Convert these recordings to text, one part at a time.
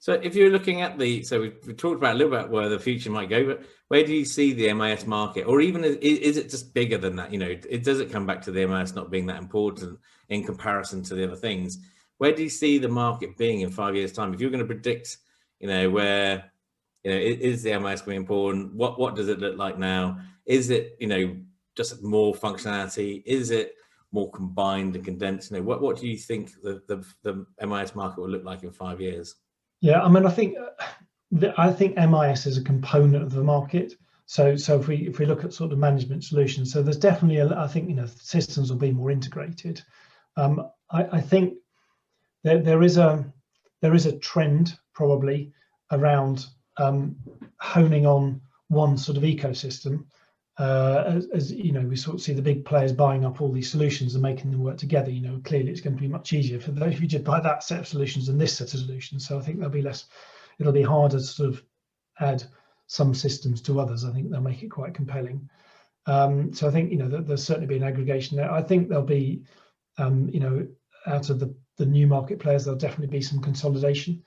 So if you're looking at so we talked about a little bit where the future might go, but where do you see the MIS market, or even is it just bigger than that? Does it come back to the MIS not being that important in comparison to the other things? Where do you see the market being in 5 years' time? If you're going to predict, where, is the MIS going to be important? What does it look like now? Is it, just more functionality? Is it more combined and condensed? What do you think the MIS market will look like in 5 years? Yeah, I mean, I think MIS is a component of the market. So if we look at sort of management solutions, so there's definitely I think systems will be more integrated. I think there is a trend probably around honing on one sort of ecosystem. As we sort of see the big players buying up all these solutions and making them work together. Clearly it's going to be much easier for those if you just buy that set of solutions than this set of solutions. So I think it'll be harder to sort of add some systems to others. I think they'll make it quite compelling. So I think there's certainly be an aggregation there. I think there'll be out of the new market players, there'll definitely be some consolidation.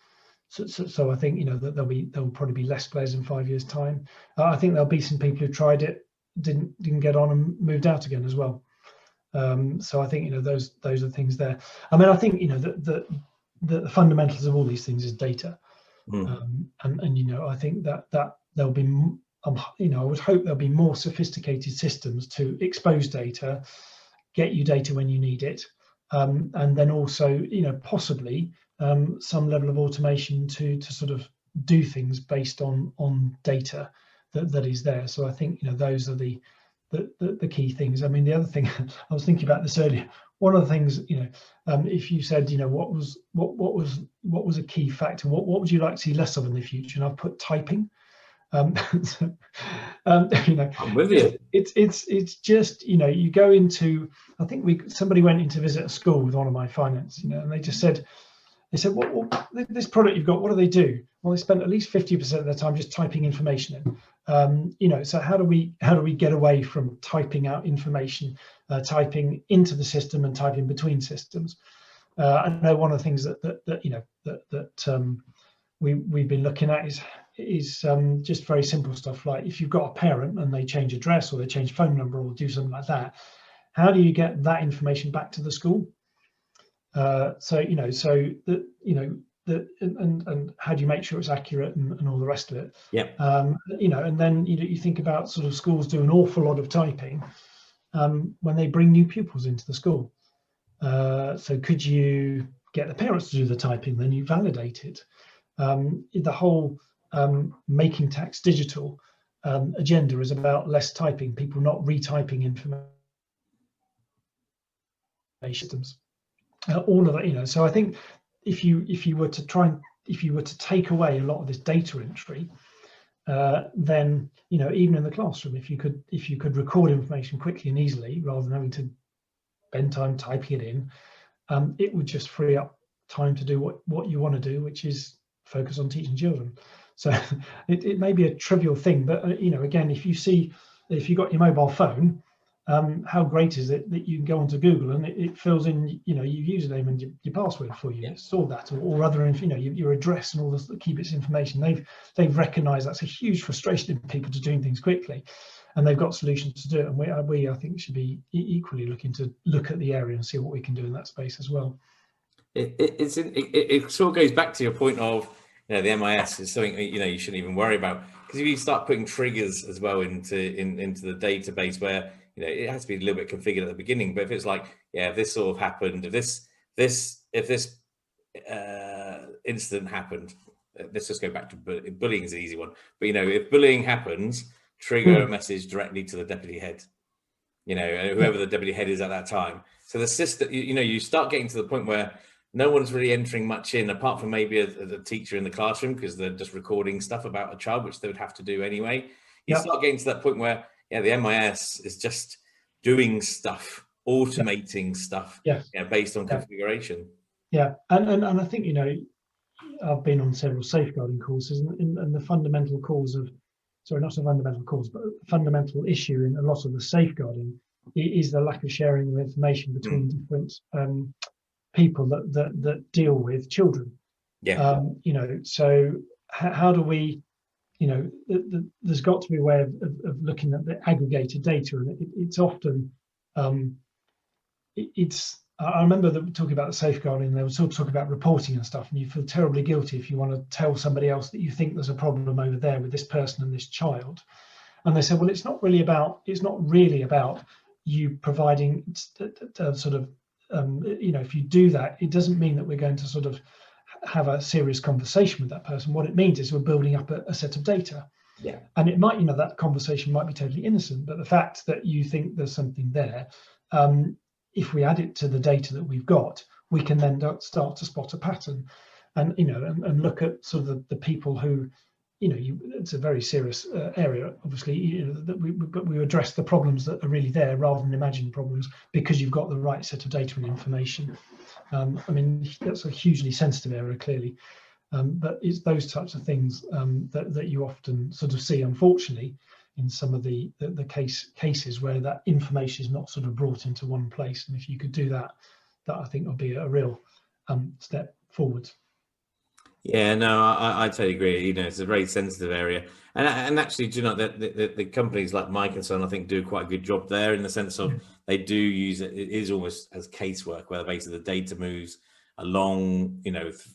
So I think that there'll probably be less players in 5 years' time. I think there'll be some people who tried it, didn't get on and moved out again as well. So I think those are things there. I mean, I think the fundamentals of all these things is data, and I think that there'll be I would hope there'll be more sophisticated systems to expose data, get you data when you need it, and then also possibly some level of automation to sort of do things based on data that is there. So I think those are the key things. I mean, the other thing I was thinking about this earlier. One of the things if you said what was a key factor, what would you like to see less of in the future? And I've put typing. I'm with you. It's just you go into. I think somebody went in to visit a school with one of my finance, and they said, well, this product you've got, what do they do? Well, they spend at least 50% of their time just typing information in. So how do we get away from typing out information, typing into the system and typing between systems? I know one of the things that we've been looking at is just very simple stuff, like if you've got a parent and they change address or they change phone number or do something like that, how do you get that information back to the school? And how do you make sure it's accurate and all the rest of it? Yeah. And then you think about sort of schools do an awful lot of typing when they bring new pupils into the school. So could you get the parents to do the typing? Then you validate it. The whole making tax digital agenda is about less typing, people not retyping information systems. All of that, so I think if you were to take away a lot of this data entry, then even in the classroom, if you could record information quickly and easily rather than having to spend time typing it in, it would just free up time to do what you want to do, which is focus on teaching children. So it may be a trivial thing, but again, if you got your mobile phone, how great is it that you can go onto Google and it fills in your username and your password for you? Yeah. It's all that or other your address and all the key bits of information. They've recognised that's a huge frustration in people to doing things quickly, and they've got solutions to do it. And we I think should be equally looking to look at the area and see what we can do in that space as well. It sort of goes back to your point of the MIS is something you shouldn't even worry about, because if you start putting triggers as well into the database where it has to be a little bit configured at the beginning, but if it's like, if this sort of happened, if this incident happened, let's just go back to bullying is an easy one. But if bullying happens, trigger a message directly to the deputy head, whoever the deputy head is at that time. So the system, you start getting to the point where no one's really entering much in, apart from maybe a teacher in the classroom, because they're just recording stuff about a child, which they would have to do anyway. You start getting to that point where the MIS is just doing stuff, automating stuff, based on configuration. Yeah, and I think I've been on several safeguarding courses, and the fundamental cause of, not a fundamental cause, but a fundamental issue in a lot of the safeguarding is the lack of sharing of information between different people that deal with children. Yeah. So how do we, there's got to be a way of looking at the aggregated data, and it's often I remember talking about the safeguarding. They were sort of talking about reporting and stuff, and you feel terribly guilty if you want to tell somebody else that you think there's a problem over there with this person and this child. And they said, well, it's not really about you providing sort of, if you do that, it doesn't mean that we're going to sort of have a serious conversation with that person. What it means is we're building up a set of data. Yeah. And it might, that conversation might be totally innocent, but the fact that you think there's something there, if we add it to the data that we've got, we can then start to spot a pattern, and and look at sort of the people who, it's a very serious area, obviously, that we address the problems that are really there rather than imagined problems, because you've got the right set of data and information. I mean, that's a hugely sensitive area, clearly, but it's those types of things that you often sort of see, unfortunately, in some of the cases where that information is not sort of brought into one place. And if you could do that, that I think would be a real step forward. Yeah, no, I totally agree. It's a very sensitive area, and actually, do you know that the companies like Mike and so on, I think, do quite a good job there, in the sense of they do use it. It is almost as casework, where basically the data moves along,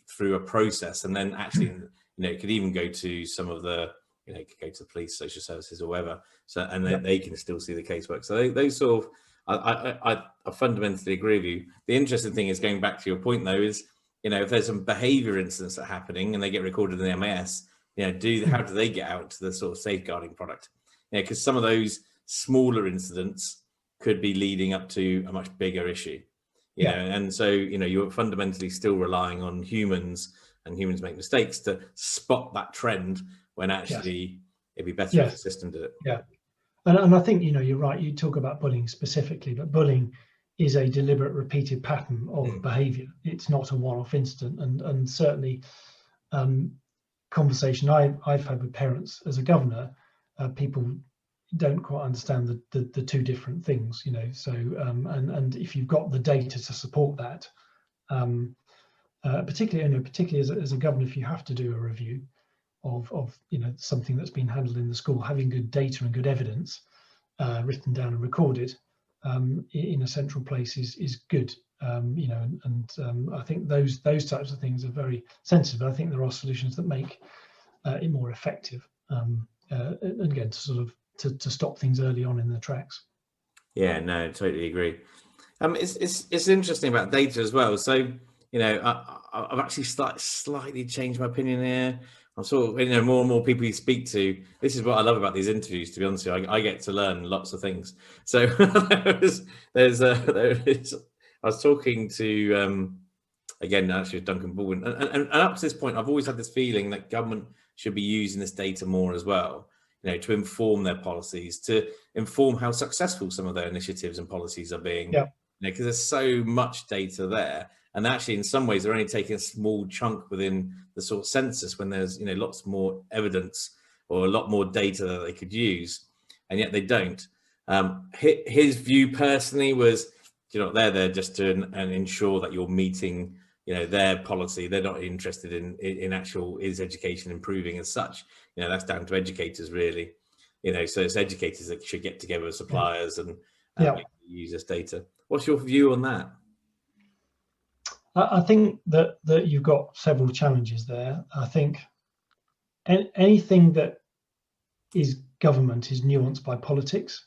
through a process, and then actually, it could even go to some of the, it could go to the police, social services, or whatever. So, and they can still see the casework. So they sort of, I fundamentally agree with you. The interesting thing is, going back to your point though, is, if there's some behavior incidents that are happening and they get recorded in the MAS, how do they get out to the sort of safeguarding product? Because some of those smaller incidents could be leading up to a much bigger issue. And so, you're fundamentally still relying on humans, and humans make mistakes, to spot that trend, when actually it'd be better if the system did it. Yeah. And I think, you're right. You talk about bullying specifically, but bullying is a deliberate, repeated pattern of behaviour. It's not a one-off incident, and certainly conversation I've had with parents as a governor, people don't quite understand the two different things, So and if you've got the data to support that, particularly as a governor, if you have to do a review of something that's been handled in the school, having good data and good evidence written down and recorded in a central place is good. I think those types of things are very sensitive. I think there are solutions that make it more effective, and again, to sort of to stop things early on in the tracks. Yeah, no, totally agree. It's interesting about data as well. So, I've actually slightly changed my opinion here. I'm sort of, more and more people you speak to. This is what I love about these interviews, to be honest with you. I get to learn lots of things. So I was talking to, again, actually, Duncan Baldwin, and up to this point, I've always had this feeling that government should be using this data more as well, to inform their policies, to inform how successful some of their initiatives and policies are being, because there's so much data there. And actually, in some ways, they're only taking a small chunk within the sort of census, when there's, lots more evidence or a lot more data that they could use, and yet they don't. His view personally was, they're there just to ensure that you're meeting, their policy. They're not interested in actual, is education improving as such. That's down to educators, really. So it's educators that should get together with suppliers and use this data. What's your view on that? I think that you've got several challenges there. I think anything that is government is nuanced by politics,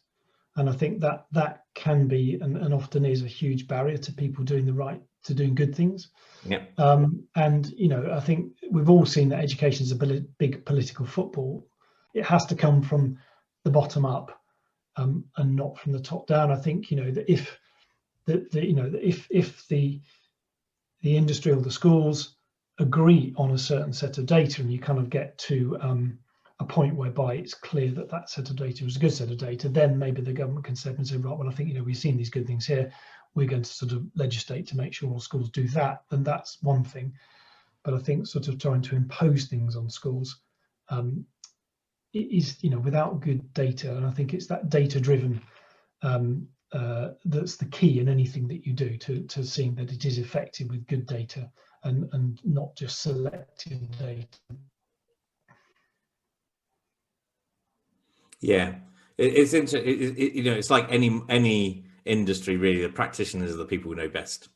and I think that can be and often is a huge barrier to people doing doing good things. Yeah. And I think we've all seen that education is a big political football. It has to come from the bottom up, and not from the top down. I think that if the industry or the schools agree on a certain set of data, and you kind of get to a point whereby it's clear that set of data is a good set of data, then maybe the government can step in and say, right, well, I think we've seen these good things here, we're going to sort of legislate to make sure all schools do that. Then that's one thing. But I think sort of trying to impose things on schools is without good data, and I think it's that data driven that's the key in anything that you do, to seeing that it is effective with good data and not just selecting data. Yeah, it's interesting. It's like any industry really. The practitioners are the people who know best.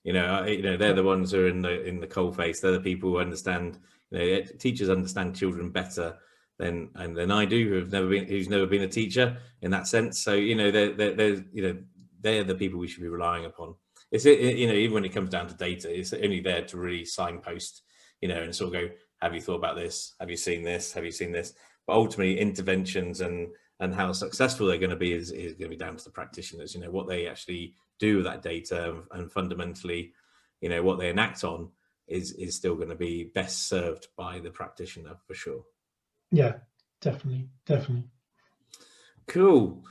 They're the ones who are in the coal face. They're the people who understand. Teachers understand children better than I do, who's never been a teacher in that sense. So they're the people we should be relying upon. It's even when it comes down to data, it's only there to really signpost, and sort of go, have you thought about this? Have you seen this? Have you seen this? But ultimately, interventions and how successful they're going to be is going to be down to the practitioners. What they actually do with that data, and fundamentally, what they enact on is still going to be best served by the practitioner for sure. Yeah, definitely. Cool.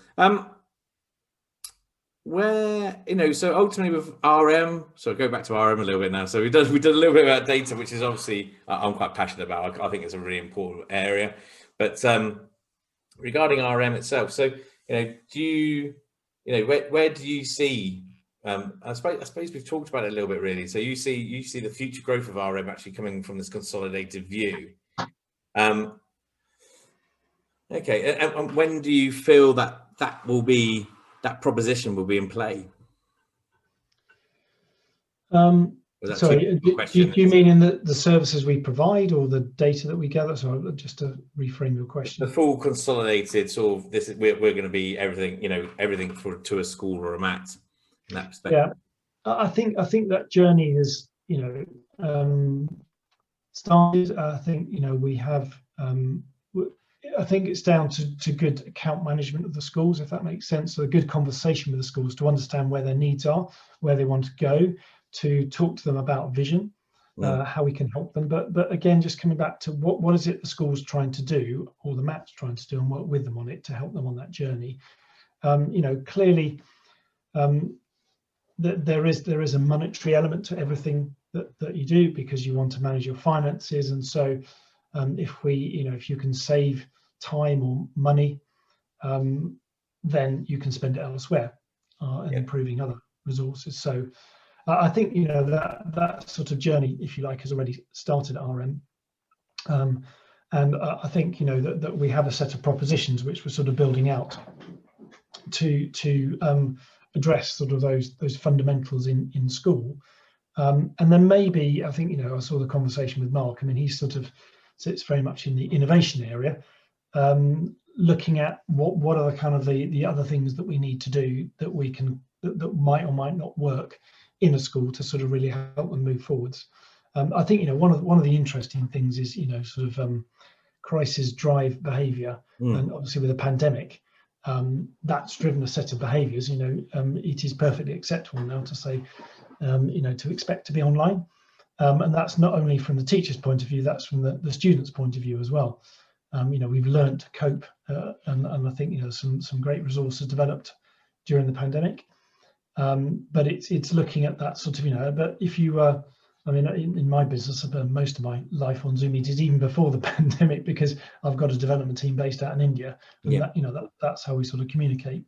Where so ultimately with RM, so go back to RM a little bit now. So we did a little bit about data, which is obviously I'm quite passionate about. I think it's a really important area. But regarding RM itself, so do you where do you see? I suppose we've talked about it a little bit really. So you see the future growth of RM actually coming from this consolidated view. Okay, and when do you feel that proposition will be in play? Sorry, do you mean in the services we provide or the data that we gather? So just to reframe your question. The full consolidated sort of we're going to be everything, everything to a school or a MAT in that perspective. Yeah, I think that journey is started. I think we have. I think it's down to good account management of the schools, if that makes sense. So a good conversation with the schools to understand where their needs are, where they want to go, to talk to them about vision, how we can help them. But again, just coming back to what is it the school's trying to do, or the MAT's trying to do, and work with them on it to help them on that journey. Clearly, that there is a monetary element to everything that you do, because you want to manage your finances, and so if you can save time or money, then you can spend it elsewhere and improving other resources. So I think that sort of journey, if you like, has already started at RM, and I think that we have a set of propositions which we're sort of building out to address sort of those fundamentals in school, and then maybe I think I saw the conversation with Mark. I mean, he sort of sits very much in the innovation area, looking at what are the kind of the other things that we need to do that we can that might or might not work in a school to sort of really help them move forwards. I think one of the interesting things is sort of crisis drive behaviour, and obviously with the pandemic, that's driven a set of behaviours. It is perfectly acceptable now to say to expect to be online. And that's not only from the teacher's point of view, that's from the student's point of view as well. We've learned to cope, and I think some great resources developed during the pandemic. But it's looking at that sort of But if you in my business, I spent most of my life on Zoom meetings even before the pandemic, because I've got a development team based out in India, and that's how we sort of communicate.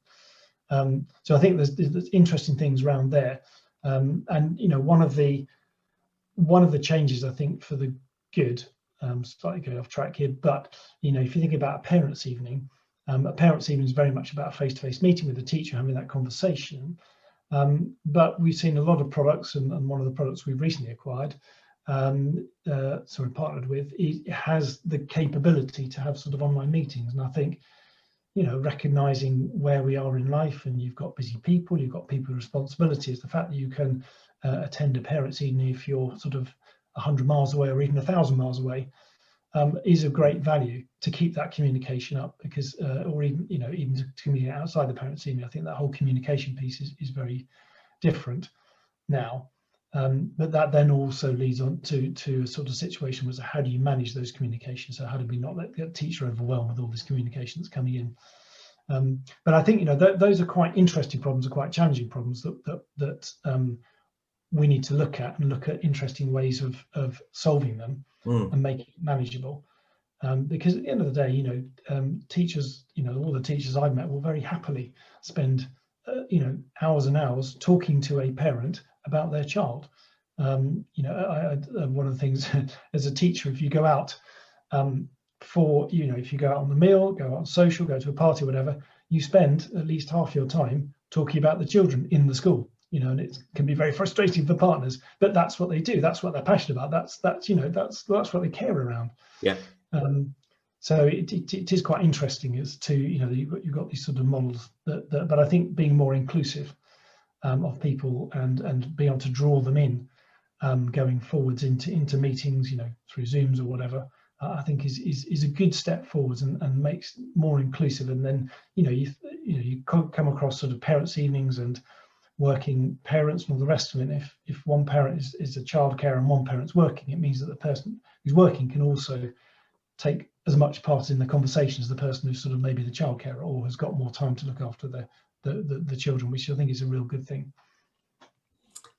So I think there's interesting things around there, and one of the changes, I think, for the good, slightly going off track here, but if you think about a parents' evening is very much about a face-to-face meeting with the teacher, having that conversation. But we've seen a lot of products, and one of the products we've recently acquired, partnered with, it has the capability to have sort of online meetings. And I think, recognizing where we are in life, and you've got busy people, you've got people with responsibilities, the fact that you can attend a parents' evening if you're sort of 100 miles away or even 1,000 miles away, is of great value to keep that communication up, because or even to communicate outside the parents' evening. I think that whole communication piece is very different now, but that then also leads on to a sort of situation where, how do you manage those communications? So how do we not let the teacher overwhelmed with all this communication that's coming in? But I think those are quite interesting problems, are quite challenging problems that we need to look at interesting ways of solving them and making it manageable. Because at the end of the day, teachers, all the teachers I've met will very happily spend, hours and hours talking to a parent about their child. One of the things as a teacher, if you go out if you go out on the meal, go out on social, go to a party, whatever, you spend at least half your time talking about the children in the school, and it can be very frustrating for partners, but that's what they do. That's what they're passionate about. That's what they care around. Yeah. So it is quite interesting as to, you've got these sort of models but I think being more inclusive of people and being able to draw them in going forwards into meetings, through Zooms or whatever, I think is a good step forwards and makes more inclusive. And then you come across sort of parents' evenings and working parents and all the rest of it. And if one parent is a childcare and one parent's working, it means that the person who's working can also take as much part in the conversation as the person who's sort of maybe the childcare or has got more time to look after the children, which I think is a real good thing.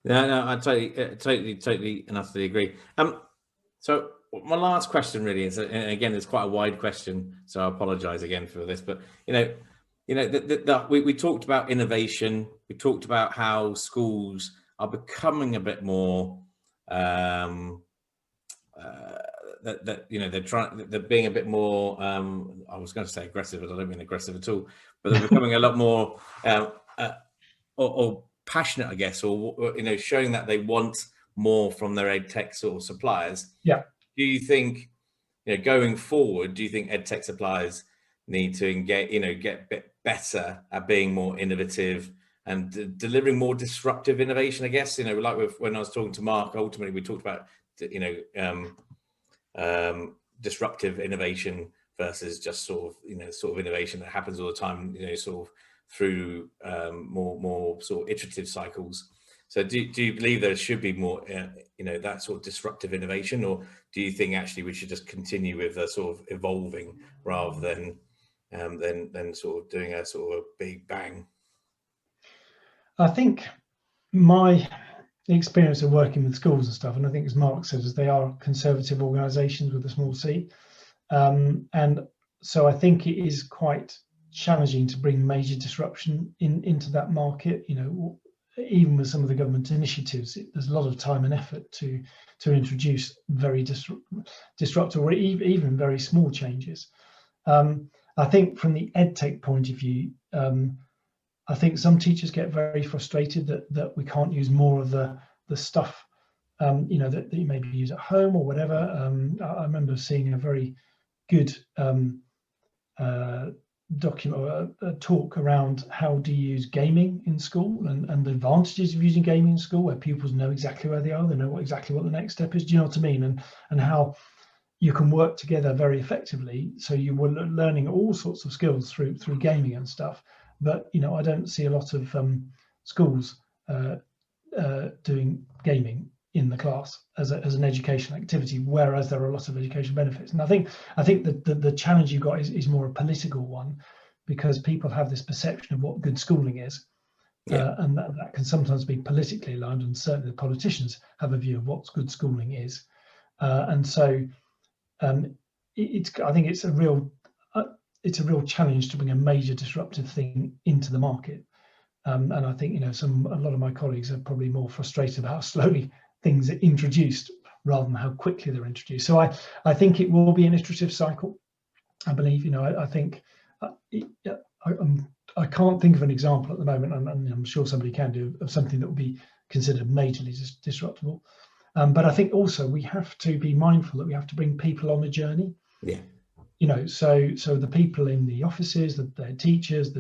Yeah, no, I totally and utterly agree. So my last question really is, and again, it's quite a wide question, so I apologise again for this, but we talked about innovation. We talked about how schools are becoming a bit more they're being a bit more I was going to say aggressive, but I don't mean aggressive at all, but they're becoming a lot more or passionate, I guess, or showing that they want more from their EdTech sort of suppliers. Yeah. Do you think, going forward, do you think EdTech suppliers need to get a bit better at being more innovative and delivering more disruptive innovation? I guess, when I was talking to Mark, ultimately we talked about disruptive innovation versus just sort of innovation that happens all the time, sort of through more sort of iterative cycles. So do you believe there should be more, that sort of disruptive innovation, or do you think actually we should just continue with a sort of evolving rather than sort of doing a sort of big bang? I think my experience of working with schools and stuff, and I think as Mark says, is they are conservative organisations with a small c, and so I think it is quite challenging to bring major disruption into that market. Even with some of the government initiatives, there's a lot of time and effort to introduce very disruptive or even very small changes. I think from the EdTech point of view, I think some teachers get very frustrated that we can't use more of the stuff that you maybe use at home or whatever. I remember seeing a very good document or a talk around how to use gaming in school and the advantages of using gaming in school, where pupils know exactly where they are, they know exactly what the next step is. Do you know what I mean? And how you can work together very effectively. So you were learning all sorts of skills through gaming and stuff. But I don't see a lot of schools doing gaming in the class as an educational activity, whereas there are a lot of education benefits. And I think that the challenge you've got is more a political one, because people have this perception of what good schooling is. Yeah. And that can sometimes be politically aligned, and certainly the politicians have a view of what good schooling is. And so I think it's a real challenge to bring a major disruptive thing into the market. And I think a lot of my colleagues are probably more frustrated about how slowly things are introduced rather than how quickly they're introduced. So I think it will be an iterative cycle. I believe, I think I can't think of an example at the moment, and I'm sure somebody can do, of something that would be considered majorly disruptable. But I think also we have to be mindful that we have to bring people on the journey. Yeah. So the people in the offices, the teachers,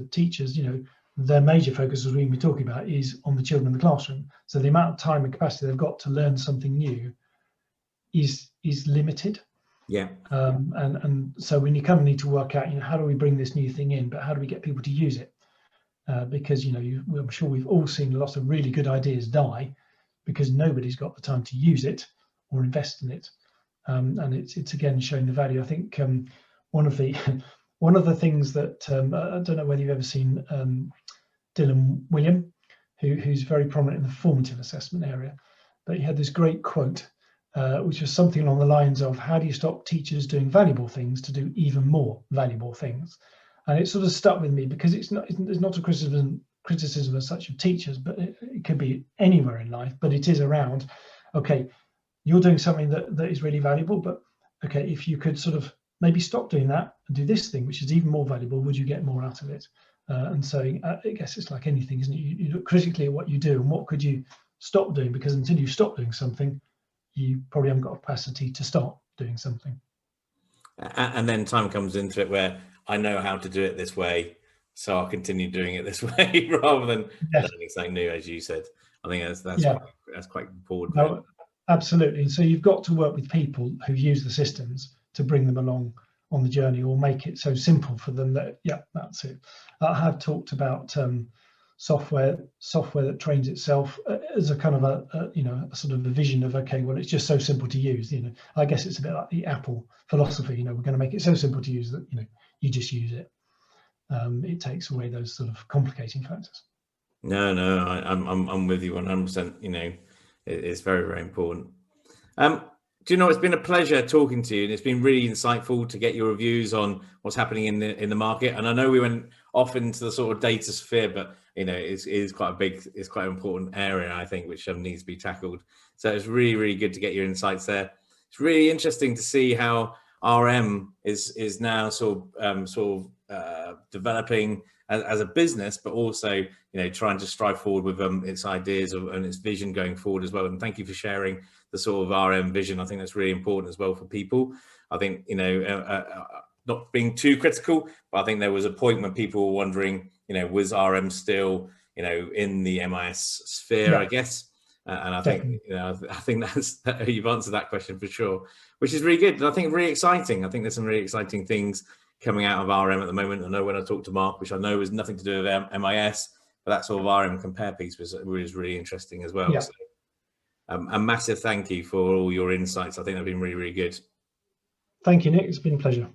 their major focus, as we've been talking about, is on the children in the classroom. So the amount of time and capacity they've got to learn something new is limited. Yeah. And so when you kind of need to work out, how do we bring this new thing in, but how do we get people to use it? Because I'm sure we've all seen a lot of really good ideas die because nobody's got the time to use it or invest in it. And it's again showing the value. I think one of the things that I don't know whether you've ever seen Dylan William, who's very prominent in the formative assessment area, but he had this great quote, which was something along the lines of, how do you stop teachers doing valuable things to do even more valuable things? And it sort of stuck with me, because it's not a criticism as such of teachers, but it could be anywhere in life, but it is around okay, you're doing something that is really valuable, but okay, if you could sort of maybe stop doing that and do this thing, which is even more valuable, would you get more out of it? And so I guess it's like anything, isn't it? You look critically at what you do and what could you stop doing, because until you stop doing something, you probably haven't got capacity to start doing something. And then time comes into it where I know how to do it this way, so I'll continue doing it this way rather than learning something new, as you said. I think that's quite important. No, absolutely. And so you've got to work with people who use the systems to bring them along on the journey, or make it so simple for them that, yeah, that's it. I have talked about software that trains itself as a kind of a sort of a vision of, okay, well, it's just so simple to use. I guess it's a bit like the Apple philosophy. We're going to make it so simple to use that you just use it. It takes away those sort of complicating factors. No, I'm with you 100%. It's very, very important. Do you know, it's been a pleasure talking to you, and it's been really insightful to get your views on what's happening in the market. And I know we went off into the sort of data sphere, but it's quite an important area, I think, which needs to be tackled. So it's really, really good to get your insights there. It's really interesting to see how RM is now sort of developing as a business, but also trying to strive forward with its ideas and its vision going forward as well. And thank you for sharing the sort of RM vision. I think that's really important as well for people. I think not being too critical, but I think there was a point when people were wondering, was RM still in the MIS sphere, I guess. And I think I think you've answered that question for sure, which is really good. And I think really exciting. I think there's some really exciting things coming out of RM at the moment. I know when I talked to Mark, which I know has nothing to do with MIS, but that sort of RM compare piece was really interesting as well. Yeah. So, a massive thank you for all your insights. I think they've been really, really good. Thank you, Nick. It's been a pleasure.